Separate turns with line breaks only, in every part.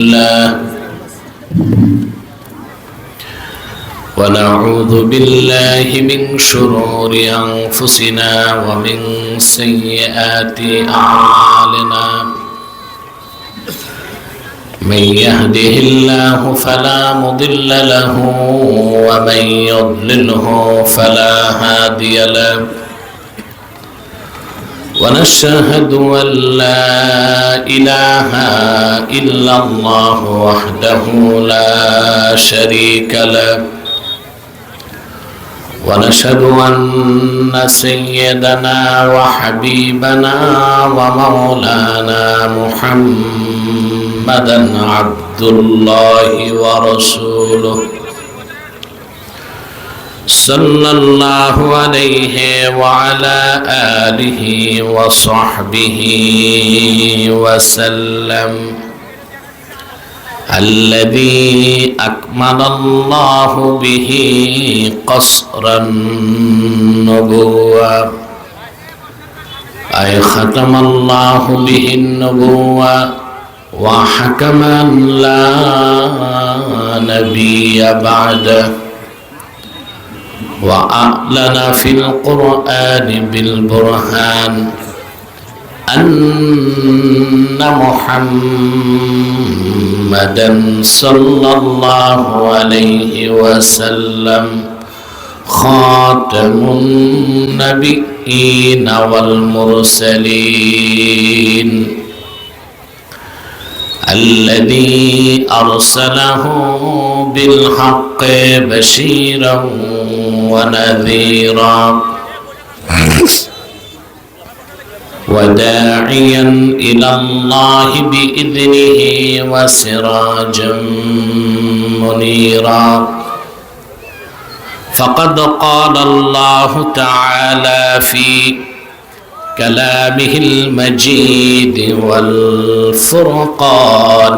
الله ونعوذ بالله من شرور أنفسنا ومن سيئات أعمالنا من يهده الله فلا مضل له ومن يضلله فلا هادي له ونشهد أن لا إله إلا الله وحده لا شريك له ونشهد أن سيدنا وحبيبنا ومولانا محمدا عبد الله ورسوله صلى الله عليه وعلى آله وصحبه وسلم الذي أكمل الله به قصر النبوة أي ختم الله به النبوة وحكم لا نبي بعده وأعلن في القرآن بالبرهان أن محمدا صلى الله عليه وسلم خاتم النبيين والمرسلين الذي أرسله بالحق بشيرا ونذيرا وداعيا إلى الله بإذنه وسراجا منيرا فقد قال الله تعالى في كلامه المجيد والفرقان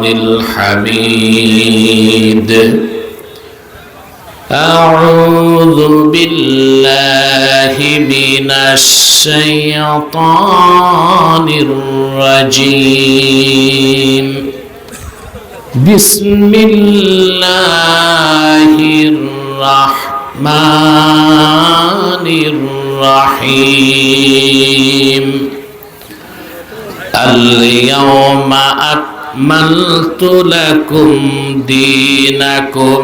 الحميد أعوذ بالله من الشيطان الرجيم بسم الله الرحمن الرحيم اليوم أكملت لكم دينكم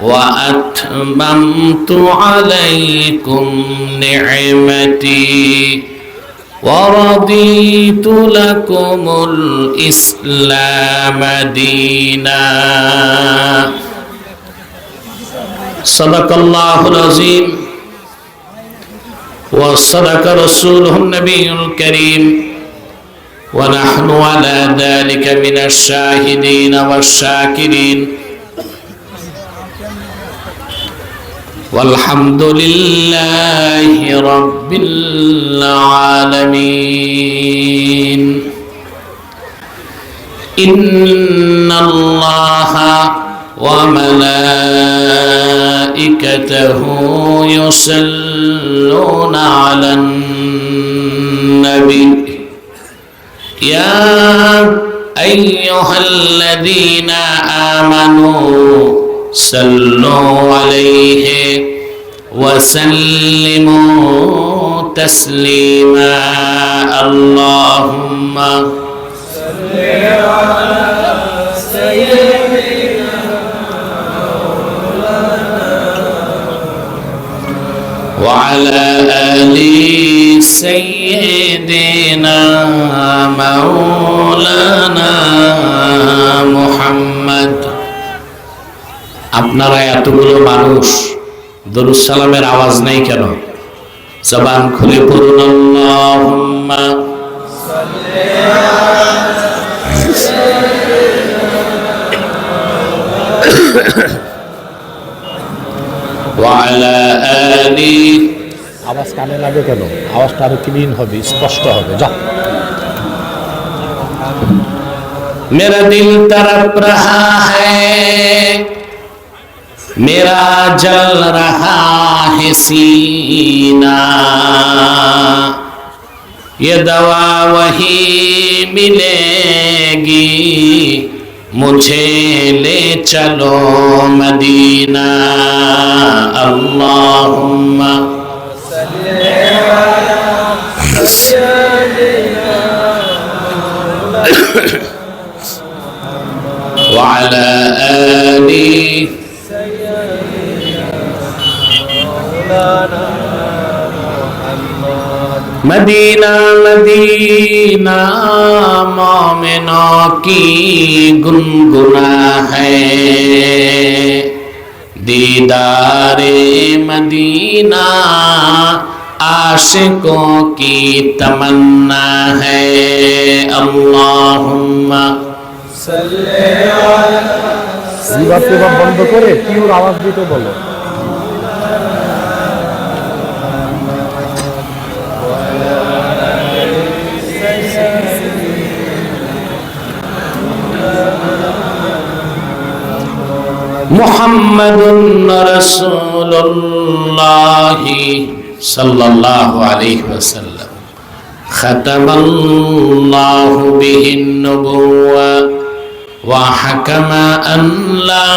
وأتممت عليكم نعمتي ورضيت لكم الإسلام دينا صدق الله العظيم وصدق رسوله النبي الكريم ونحن على ذلك من الشاهدين والشاكرين والحمد لله رب العالمين إن الله وملائكته يصلون على النبي يا أيها الذين آمنوا صلوا عليه وسلموا تسليما اللهم صل على سيدنا وعلى آل سيدنا مولانا محمد আপনারা এতগুলো মানুষ দরুদ সালামের আওয়াজ নেই কেন? জবান খুলে পড়ুন আল্লাহুম্মা সাল্লি ওয়া আলা আলি আওয়াজ কানে লাগে কেন? আওয়াজটা আরো ক্লিন হবে, স্পষ্ট হবে। যা মেরা দিল তড়প রহা হ্যায় मेरा जल रहा है सीना ये दवा वही मिलेगी मुझे ले चलो मदीना अल्लाहुम्मा वअला आली मदीना मदीना मोमिनों की गुनगुना है, दीदारे मदीना आशिकों की तमन्ना है। अल्लाहुम्मा सल्ले
अला बंद करे प्योर आवाज दिते बोलो।
मुहम्मदुन रसूलुल्लाह सल्लल्लाहु अलैहि वसल्लम खतमल्लाहु बिहिन नबुव्वा व हकमा अन ला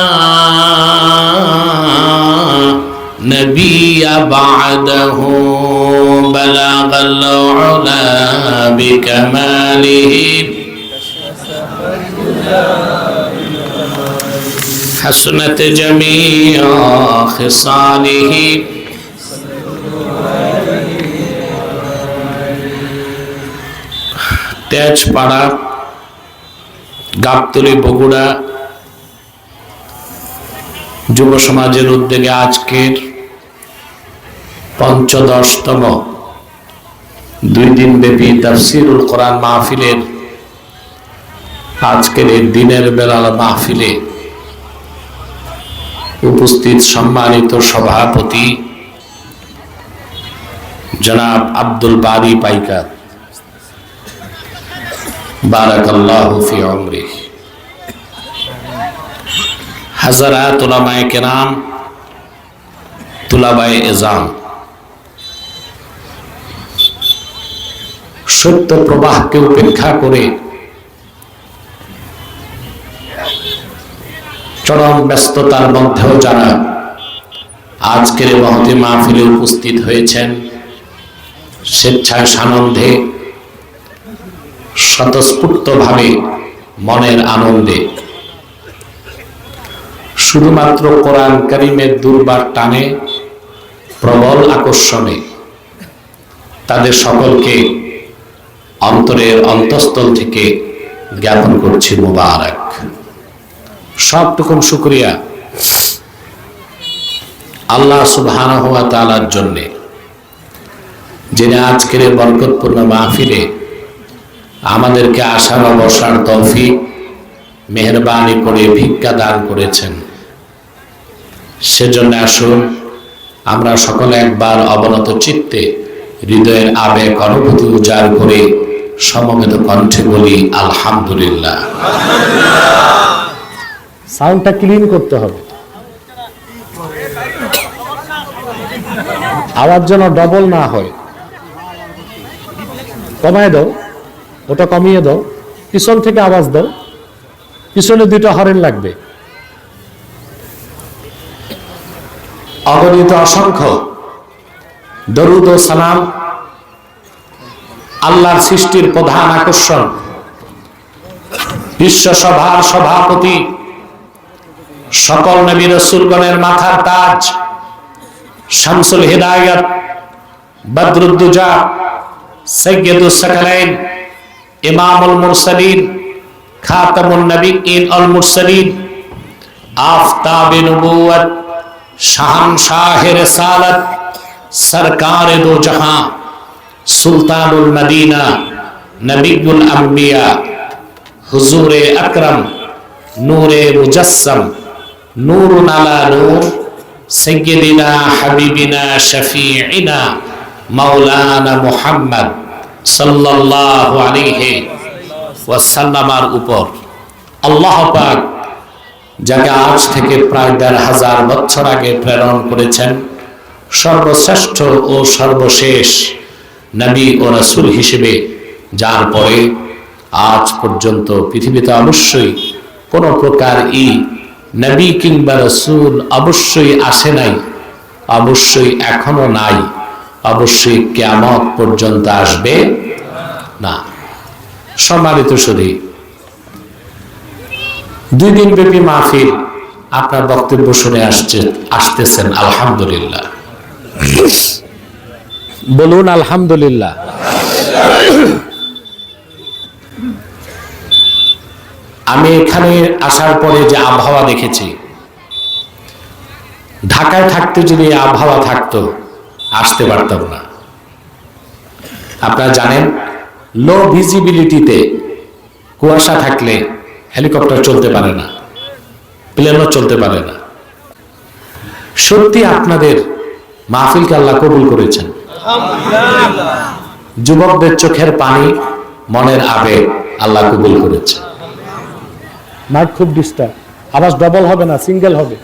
नबिय्य बअदहु बलगल उला बिकमालिही हसनत जमीअ खिसालिही। तेजपाड़ा गाबतली बगुड़ा युव समाजेर उद्योगे आजकेर पंचदशतम 2 दिन ब्यापी तफसिरुल कुरान महफिलेर आजकेर दिनेर बेलार महफिले उपस्थित सम्मानित सभापति जनाब आब्दुल बारी पाइकार बाराकाल्लाहु फी उमरी, हज़रात उलमाए किराम, तुलाबाए इज़ाम, सत्य प्रवाह के उपेक्षा करे चरम व्यस्ततार मध्येও যারা আজকের মহতি মাহফিলে উপস্থিত হয়েছেন স্বেচ্ছায় সানন্দে স্বতঃস্ফূর্তভাবে মনের আনন্দে শুধুমাত্র কোরআন কারীমের দুর্বার টানে প্রবল আকর্ষণে তাদের সকলকে অন্তরের অন্তঃস্থল থেকে জ্ঞাপন করছি মুবারক। सबटुकुन शुक्रिया आल्लाह सुब्हानाहु वा ताआलार जन्य जिनि आजकेर बरकतपूर्ण महफिले आमादेरके आसार व बसार तौफिक मेहरबानी करे भिक्षा दान करेছেন। সেজন্য আসুন আমরা সকলে একবার অবনত চিত্তে হৃদয়ের আবেগ অনুভূতি উজাড় করে সমবেত কণ্ঠে বলি আলহামদুলিল্লাহ।
সাউন্ডটা ক্লিন করতে হবে, আওয়াজ যেন ডবল না হয়। কমায় দাও, ওটা কমিয়ে দাও, পিছন থেকে আওয়াজ দাও, পিছনে 2টা হরেন লাগবে।
অগণিত অসংখ্য দরুদ ও সালাম আল্লাহর সৃষ্টির প্রধান আকর্ষণ বিশ্বসভার সভাপতি সকল নবী রাসূলগণের মাথার তাজ শামসুল হিদায়াত বদরুদ্দুজা সৈয়দুস সাকালাইন ইমামুল মুরসালিন খাতামুন নবিয়্যিন আল মুরসালিন আফতাবে নবুয়ত শাহনশাহে রিসালাত সরকারে দো জাহাं সুলতানুল মদিনা নবিয়ুল আম্বিয়া হুজুরে আকরাম নূরে মুজাসসাম নূরুন আলা নূর সৈয়দিনা হাবিবিনা শফিঈনা মাওলানা মুহাম্মদ সাল্লাল্লাহু আলাইহি ওয়াসাল্লামের উপর আল্লাহ পাক যাকে আজ থেকে প্রায় ১৫০০ বছর আগে প্রেরণ করেছেন সর্বশ্রেষ্ঠ ও সর্বশেষ নবী ও রাসূল হিসেবে, যার পরে আজ পর্যন্ত পৃথিবীতে অবশ্যই কোনো প্রকার নবী কিংবা রাসূল অবশ্যই আসে নাই, অবশ্যই এখনো নাই, অবশ্যই কিয়ামত পর্যন্ত আসবে না। সম্মানিত শুধু 2 দিন ব্যাপী মাহফিল, আপনার বক্তব্য শুনে আসতেছেন, আলহামদুলিল্লাহ।
বলুন আলহামদুলিল্লাহ।
আমি এখানে আসার পরে যে আবহাওয়া দেখেছি, ঢাকায় থাকতে যদি আবহাওয়া থাকতো আসতে পারতাম না। আপনারা জানেন, লো ভিজিবিলিটিতে কুয়াশা থাকলে হেলিকপ্টার চলতে পারে না, প্লেনও চলতে পারে না। সত্যি আপনাদের মাহফিলকে আল্লাহ কবুল করেছেন। যুবকদের চোখের পানি, মনের আবেগ আল্লাহ কবুল করেছে।
মাইক খুব ডিস্টার্ব, আওয়াজ ডবল হবে না, সিঙ্গেল হবে।